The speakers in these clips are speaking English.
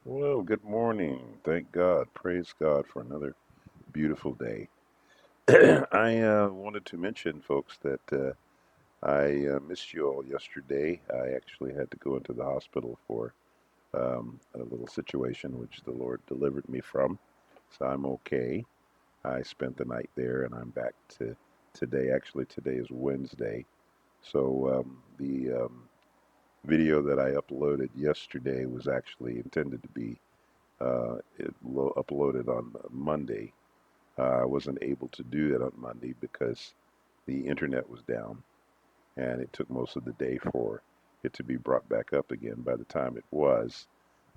Well, good morning. Thank God. Praise God for another beautiful day. I wanted to mention, folks, that I missed you all yesterday. I actually had to go into the hospital for a little situation which the Lord delivered me from. So I'm okay. I spent the night there and I'm back to today. Actually, today is Wednesday. So the video that I uploaded yesterday was actually intended to be uploaded on Monday. I wasn't able to do it on Monday because the internet was down, and it took most of the day for it to be brought back up again. By the time it was,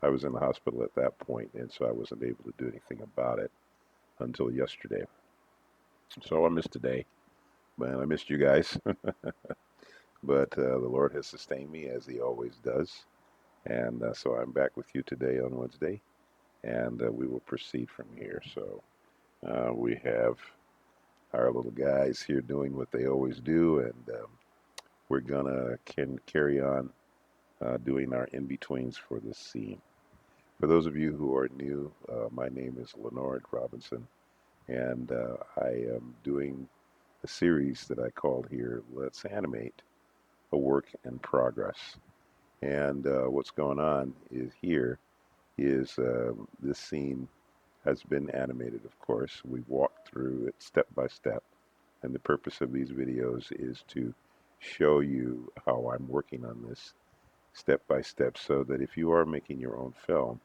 I was in the hospital at that point, and so I wasn't able to do anything about it until yesterday. So I missed today, man. I missed you guys, but the Lord has sustained me as He always does, and so I'm back with you today on Wednesday, and we will proceed from here. So we have our little guys here doing what they always do, and we're gonna can carry on doing our in-betweens for this scene. For those of you who are new, my name is Leonard Robinson, and I am doing a series that I called here Let's Animate, a Work in Progress. And what's going on is here is this scene has been animated, of course. We've walked through it step by step. And the purpose of these videos is to show you how I'm working on this step by step so that if you are making your own film,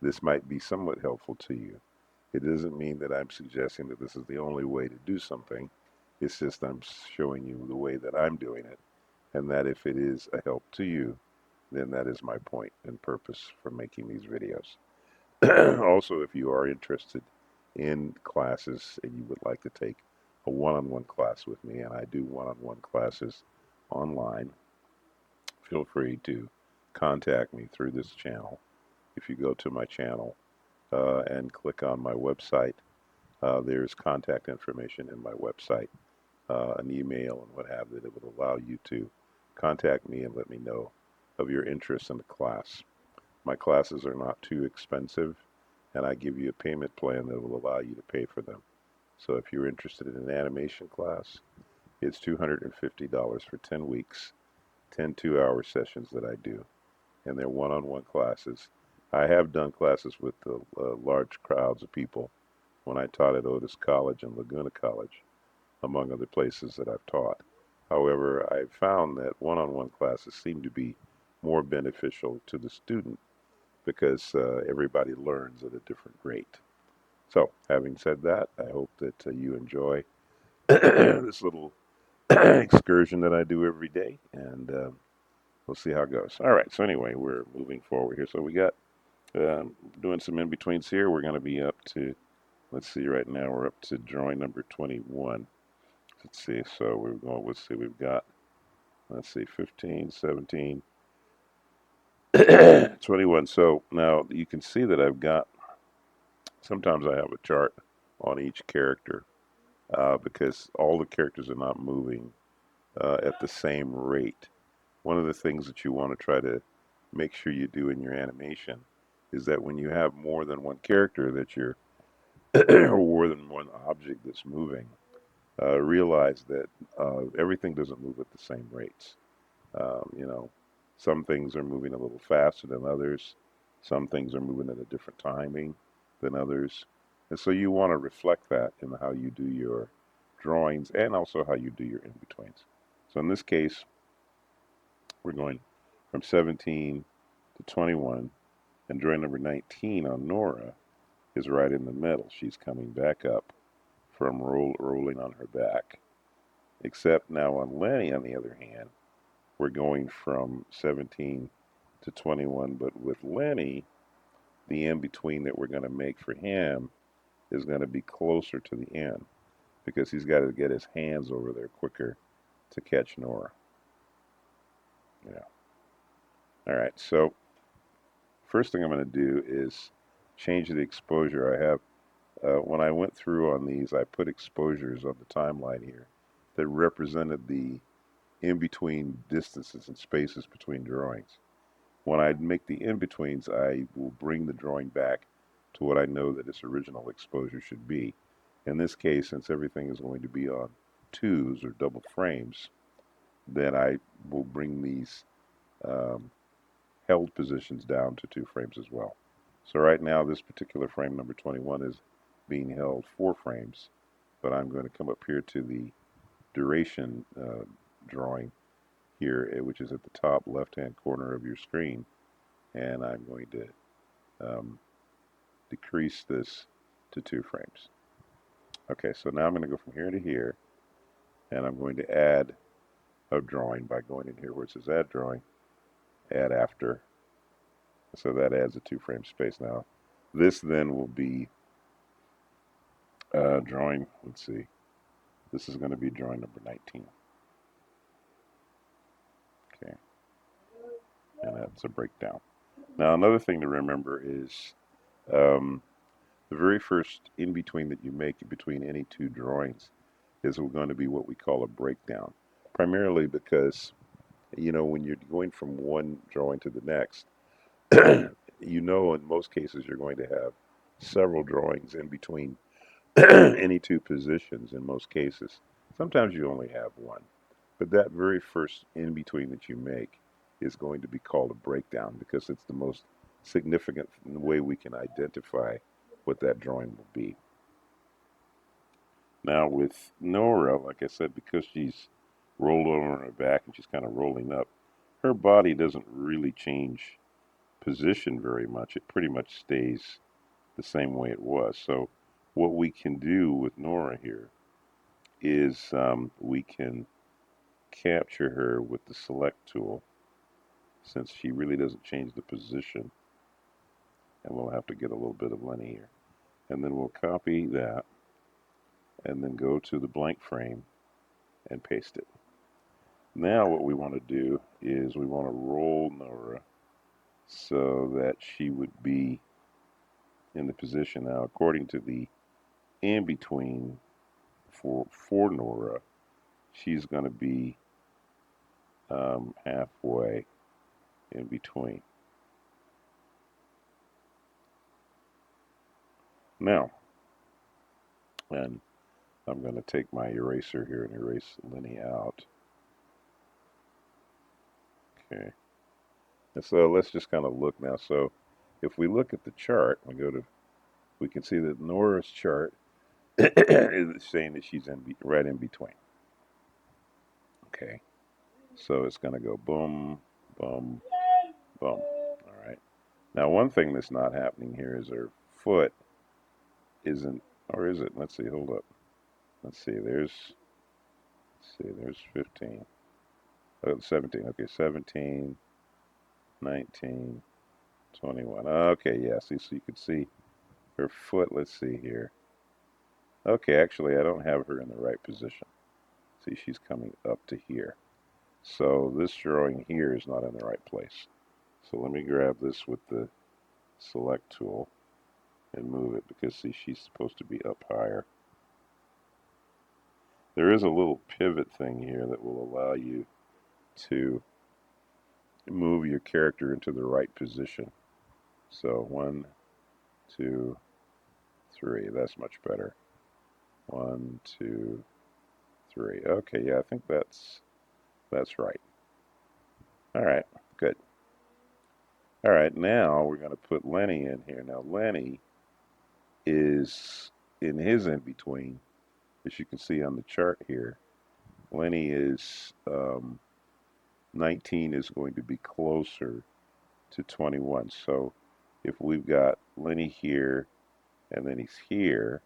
this might be somewhat helpful to you. It doesn't mean that I'm suggesting that this is the only way to do something. It's just I'm showing you the way that I'm doing it. And that if it is a help to you, then that is my point and purpose for making these videos. Also, if you are interested in classes and you would like to take a one-on-one class with me, and I do one-on-one classes online, feel free to contact me through this channel. If you go to my channel and click on my website, there's contact information in my website, an email and what have you that would allow you to contact me and let me know of your interest in the class. My classes are not too expensive, and I give you a payment plan that will allow you to pay for them. So if you're interested in an animation class, it's $250 for 10 weeks, 10 2-hour sessions that I do, and they're one-on-one classes. I have done classes with large crowds of people when I taught at Otis College and Laguna College, among other places that I've taught. However, I've found that one-on-one classes seem to be more beneficial to the student because everybody learns at a different rate. So, having said that, I hope that you enjoy this little excursion that I do every day, and we'll see how it goes. All right, so anyway, we're moving forward here. So we got doing some in-betweens here. We're going to be up to, let's see, right now we're up to drawing number 21. Let's see, so we're going, let's see, we've got, let's see, 15, 17, 21. So now you can see that I've got, sometimes I have a chart on each character because all the characters are not moving at the same rate. One of the things that you want to try to make sure you do in your animation is that when you have more than one character that you're, or more than one object that's moving, realize that everything doesn't move at the same rates. You know, some things are moving a little faster than others. Some things are moving at a different timing than others. And so you want to reflect that in how you do your drawings and also how you do your in-betweens. So in this case, we're going from 17 to 21, and drawing number 19 on Nora is right in the middle. She's coming back up from rolling on her back. Except now on Lenny, on the other hand, we're going from 17 to 21, but with Lenny, the in-between that we're going to make for him is going to be closer to the end because he's got to get his hands over there quicker to catch Nora. Yeah. All right. So first thing I'm going to do is change the exposure. I have when I went through on these, I put exposures on the timeline here that represented the in-between distances and spaces between drawings. When I make the in-betweens, I will bring the drawing back to what I know that its original exposure should be. In this case, since everything is going to be on twos or double frames, then I will bring these um, held positions down to 2 frames as well. So right now, this particular frame number 21 is being held 4 frames, but I'm going to come up here to the duration drawing here, which is at the top left-hand corner of your screen, and I'm going to um, decrease this to 2 frames. Okay, so now I'm going to go from here to here, and I'm going to add a drawing by going in here where it says add drawing, add after. So that adds a 2 frame space now. This then will be drawing, let's see, this is going to be drawing number 19. Okay, and that's a breakdown. Now another thing to remember is um, the very first in-between that you make between any 2 drawings is going to be what we call a breakdown. Primarily because, you know, when you're going from one drawing to the next, you know in most cases you're going to have several drawings in between any 2 positions in most cases. Sometimes you only have one. But that very first in between that you make is going to be called a breakdown because it's the most significant way we can identify what that drawing will be. Now with Nora, like I said, because she's rolled over on her back and she's kind of rolling up, her body doesn't really change position very much. It pretty much stays the same way it was. So what we can do with Nora here is we can capture her with the select tool since she really doesn't change the position, and we'll have to get a little bit of Lenny here, and then we'll copy that and then go to the blank frame and paste it. Now what we want to do is we want to roll Nora so that she would be in the position. Now according to the in-between for Nora, she's going to be halfway in between. Now, and I'm going to take my eraser here and erase Lenny out. Okay. And so let's just kind of look now. So if we look at the chart, we can see that Nora's chart is saying that she's right in between. Okay. So it's going to go boom, boom, boom. All right. Now, one thing that's not happening here is her foot isn't, or is it? Let's see. Hold up. Let's see. There's 15. Oh, 17. Okay, 17, 19, 21. Okay, yeah. See, so you can see her foot. Let's see here. Okay, actually, I don't have her in the right position. See, she's coming up to here. So this drawing here is not in the right place. So let me grab this with the select tool and move it because, see, she's supposed to be up higher. There is a little pivot thing here that will allow you to move your character into the right position. So 1, 2, 3. That's much better. 1, 2, 3. Okay, yeah, I think that's right. All right, good. All right, now we're going to put Lenny in here. Now Lenny is in his in-between, as you can see on the chart here. Lenny is 19 is going to be closer to 21. So if we've got Lenny here and then he's here,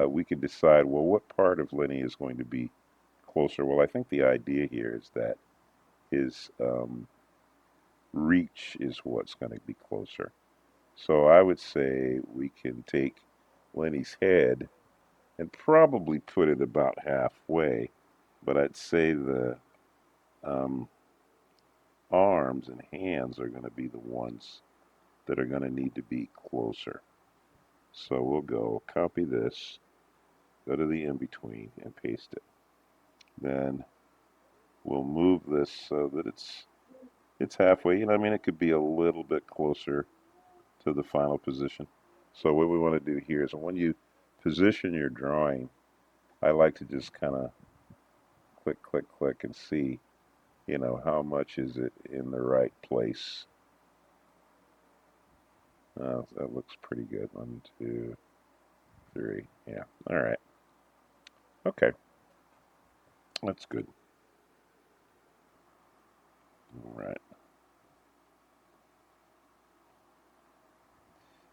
we can decide, well, what part of Lenny is going to be closer? Well, I think the idea here is that his reach is what's going to be closer. So I would say we can take Lenny's head and probably put it about halfway, but I'd say the arms and hands are going to be the ones that are going to need to be closer. So we'll go copy this, go to the in-between and paste it. Then we'll move this so that it's halfway. I mean, it could be a little bit closer to the final position. So what we want to do here is when you position your drawing, I like to just kind of click, click, click and see, how much is it in the right place. That looks pretty good. 1, 2, 3. Yeah. All right. Okay. That's good. All right.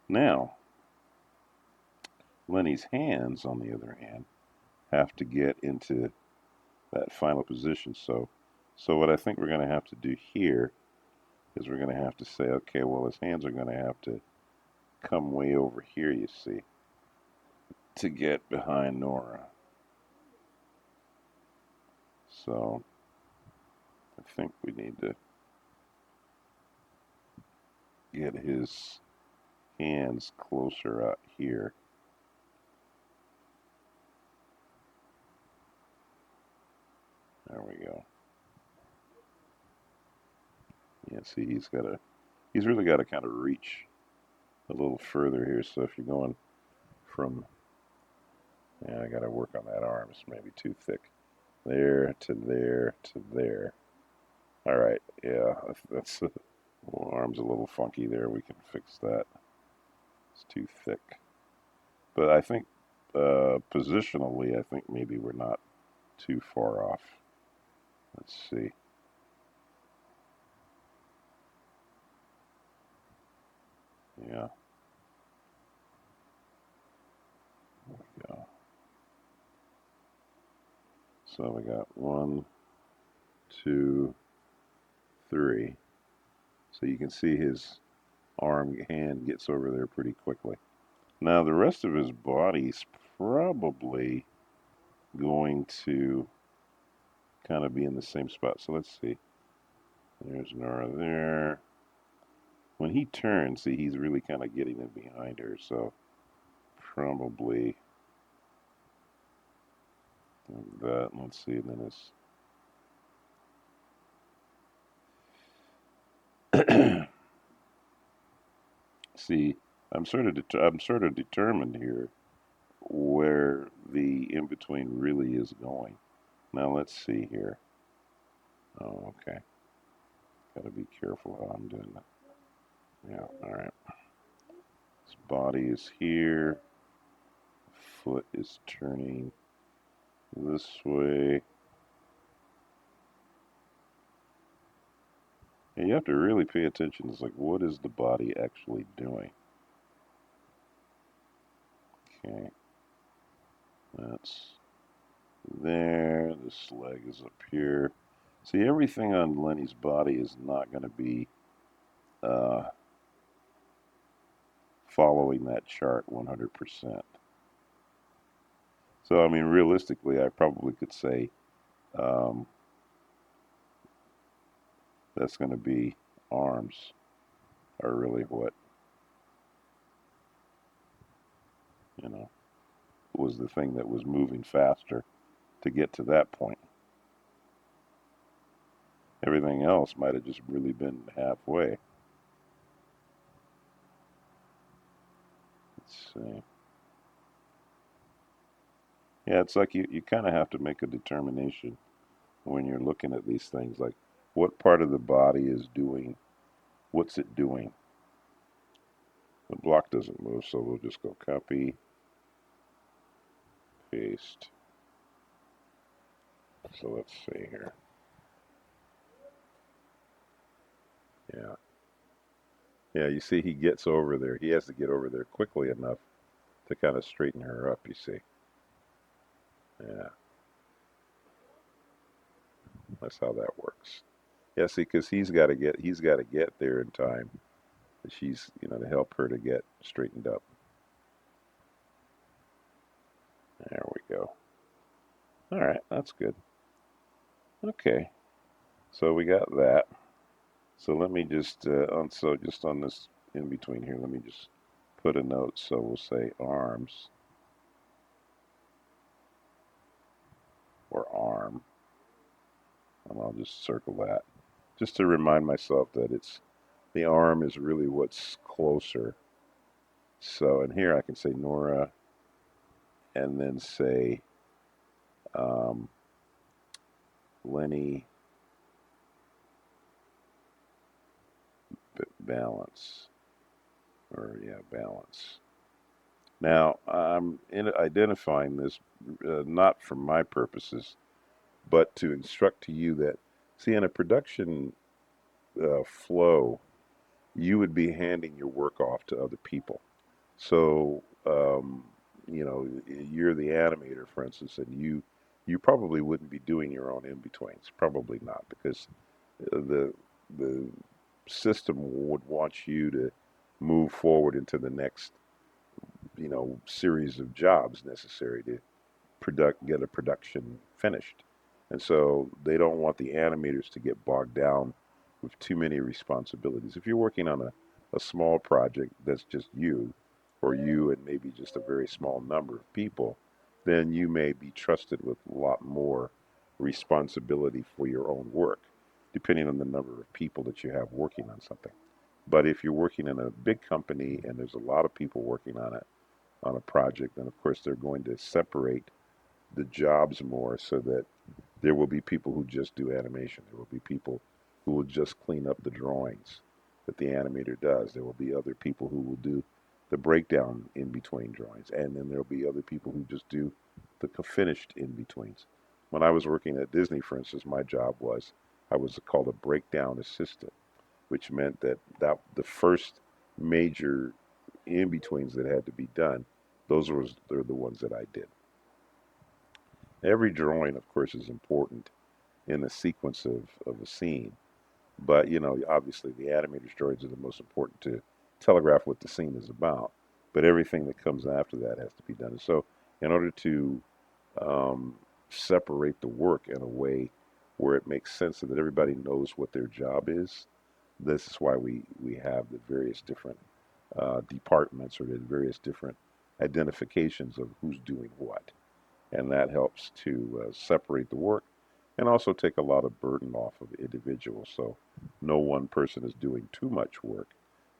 Now, Lenny's hands, on the other hand, have to get into that final position. So what I think we're going to have to do here is we're going to have to say, okay, well, his hands are going to have to come way over here, you see, to get behind Nora. So I think we need to get his hands closer out here. There we go. Yeah, see, he's really got to kind of reach a little further here. So if you're going from, yeah, I got to work on that arm. It's maybe too thick. There to there to there. All right, yeah, that's well, arm's a little funky there. We can fix that. It's too thick. But I think positionally, I think maybe we're not too far off. Let's see. Yeah, there we go. So we got 1, 2, 3. So you can see his hand gets over there pretty quickly. Now the rest of his body's probably going to kind of be in the same spot. So let's see. There's Nora there. When he turns, see, he's really kind of getting in behind her. So probably like that. Let's see. And then it's see. I'm sort of determined here where the in between really is going. Now let's see here. Oh, okay. Got to be careful how I'm doing that. Yeah. All right. His body is here. Foot is turning this way. And you have to really pay attention. It's like, what is the body actually doing? Okay. That's there. This leg is up here. See, everything on Lenny's body is not going to be uh, following that chart 100%. So, I mean, realistically, I probably could say um, that's going to be arms are really what, you know, was the thing that was moving faster to get to that point. Everything else might have just really been halfway. Let's see. Yeah, it's like you kind of have to make a determination when you're looking at these things, like what part of the body is doing, what's it doing. The block doesn't move, so we'll just go copy, paste. So let's see here. Yeah. Yeah, you see he gets over there. He has to get over there quickly enough to kind of straighten her up, you see. Yeah, that's how that works. Yeah, see, because he's got to get there in time. She's, to help her to get straightened up. There we go. All right, that's good. Okay, so we got that. So let me just just on this in between here, let me just put a note. So we'll say arms or arm, and I'll just circle that just to remind myself that it's the arm is really what's closer. So, and here I can say Nora and then say um, Lenny balance, or yeah, balance. Now, I'm identifying this not for my purposes, but to instruct to you that, see, in a production flow, you would be handing your work off to other people. So, you're the animator, for instance, and you probably wouldn't be doing your own in-betweens. Probably not, because the system would want you to move forward into the next, series of jobs necessary to get a production finished. And so they don't want the animators to get bogged down with too many responsibilities. If you're working on a small project that's just you, or you and maybe just a very small number of people, then you may be trusted with a lot more responsibility for your own work, depending on the number of people that you have working on something. But if you're working in a big company and there's a lot of people working on a project, then of course they're going to separate the jobs more so that there will be people who just do animation. There will be people who will just clean up the drawings that the animator does. There will be other people who will do the breakdown in between drawings. And then there'll be other people who just do the finished in betweens. When I was working at Disney, for instance, my job was I was called a breakdown assistant, which meant that the first major in betweens that had to be done, they're the ones that I did. Every drawing, of course, is important in the sequence of a scene. But, obviously the animator's drawings are the most important to telegraph what the scene is about. But everything that comes after that has to be done. And so, in order to um, separate the work in a way where it makes sense so that everybody knows what their job is, this is why we have the various different departments, or the various different identifications of who's doing what. And that helps to separate the work and also take a lot of burden off of individuals. So no one person is doing too much work,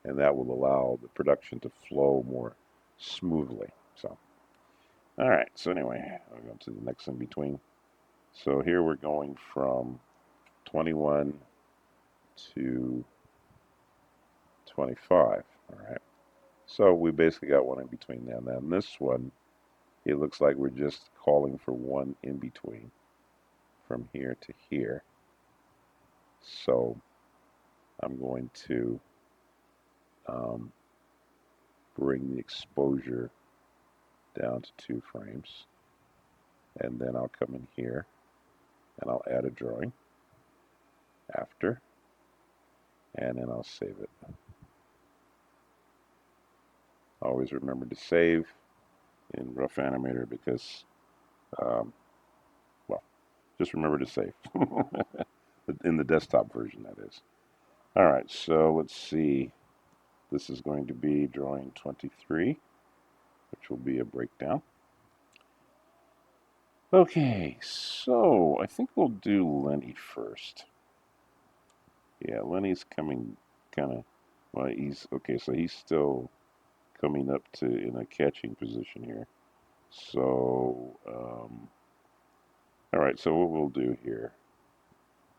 and that will allow the production to flow more smoothly. So, all right. So anyway, I'll go to the next in between. So here we're going from 21 to 25. All right. So we basically got one in between now. Now in this one, it looks like we're just calling for one in between from here to here. So I'm going to um, bring the exposure down to 2 frames, and then I'll come in here and I'll add a drawing after, and then I'll save it. Always remember to save in Rough Animator because, um, well, just remember to save. In the desktop version, that is. All right, so let's see. This is going to be drawing 23, which will be a breakdown. Okay, so I think we'll do Lenny first. Yeah, Lenny's coming kind of, well, he's, okay, so he's still coming up to in a catching position here. So, all right, so what we'll do here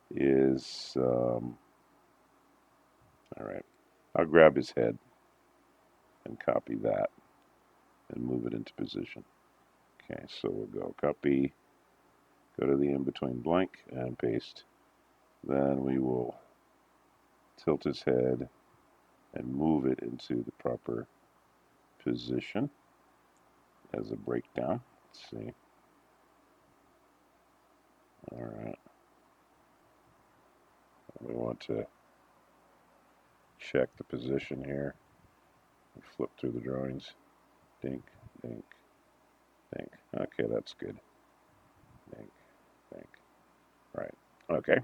is, all right, I'll grab his head and copy that and move it into position. Okay, so we'll go copy, go to the in-between blank and paste. Then we will tilt his head and move it into the proper position as a breakdown. Let's see. All right. We want to check the position here. Flip through the drawings. Dink, dink, dink. Okay, that's good. Dink, dink. Right. Okay.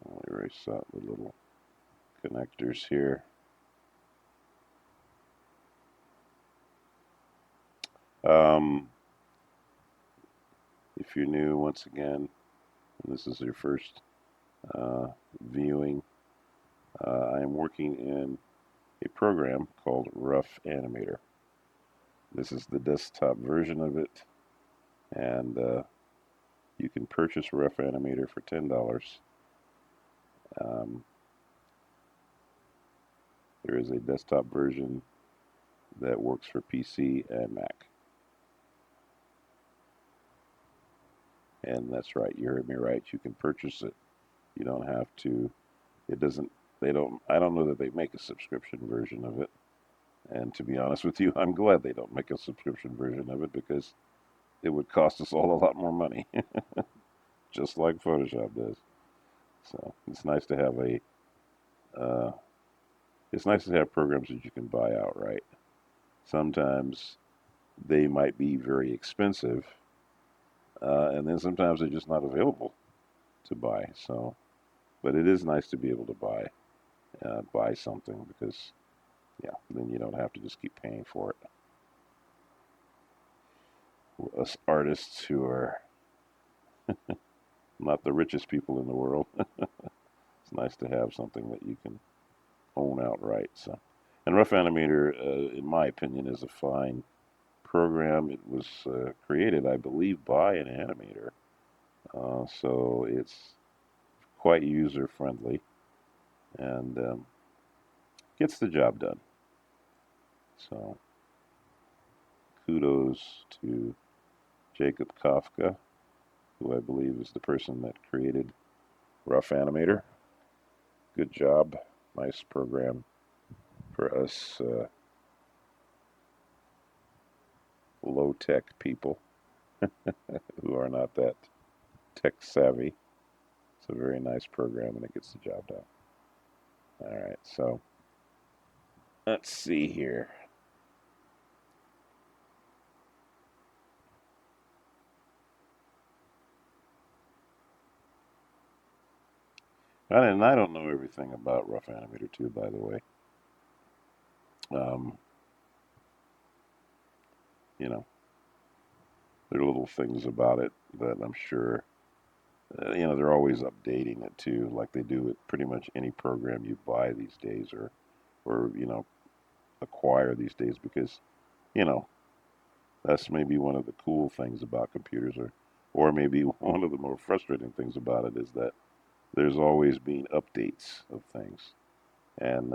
I'll erase out the little connectors here. If you're new, once again, this is your first uh, viewing, I am working in a program called Rough Animator. This is the desktop version of it, and you can purchase Rough Animator for $10. Um, there is a desktop version that works for PC and Mac. And that's right, you heard me right. You can purchase it. You don't have to. It doesn't. They don't. I don't know that they make a subscription version of it. And to be honest with you, I'm glad they don't make a subscription version of it because it would cost us all a lot more money, just like Photoshop does. So it's nice to have a. Uh, it's nice to have programs that you can buy outright. Sometimes they might be very expensive, and then sometimes they're just not available to buy. So, but it is nice to be able to buy something because yeah, then you don't have to just keep paying for it. Us artists who are not the richest people in the world, it's nice to have something that you can own outright. So, and Rough Animator, in my opinion, is a fine program. It was created, I believe, by an animator, so it's quite user friendly and gets the job done. So, kudos to Jacob Kafka, who I believe is the person that created Rough Animator. Good job. Nice program for us low-tech people who are not that tech savvy. It's a very nice program and it gets the job done. All right, so let's see here. And I don't know everything about Rough Animator 2, by the way. Um, you know, there are little things about it that I'm sure, they're always updating it too, like they do with pretty much any program you buy these days or acquire these days because, you know, that's maybe one of the cool things about computers or maybe one of the more frustrating things about it is that there's always been updates of things. And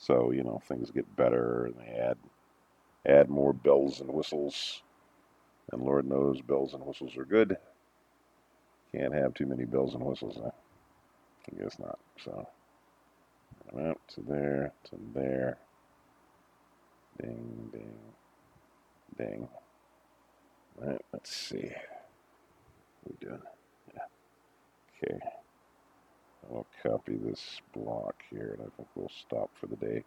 so, things get better and they add more bells and whistles. And Lord knows bells and whistles are good. Can't have too many bells and whistles, huh? I guess not. So, to there, to there. Ding, ding, ding. All right, let's see. What are we doing? Yeah. Okay. I'll copy this block here, and I think we'll stop for the day.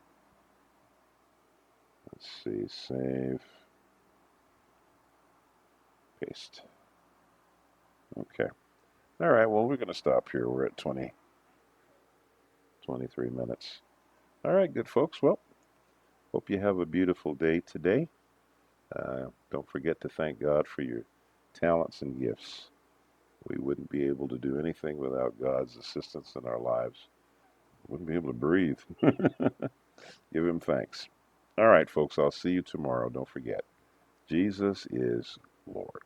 Let's see, save, paste. Okay. All right, well, we're going to stop here. We're at 23 minutes. All right, good folks. Well, hope you have a beautiful day today. Don't forget to thank God for your talents and gifts. We wouldn't be able to do anything without God's assistance in our lives. Wouldn't be able to breathe. Give him thanks. All right, folks, I'll see you tomorrow. Don't forget, Jesus is Lord.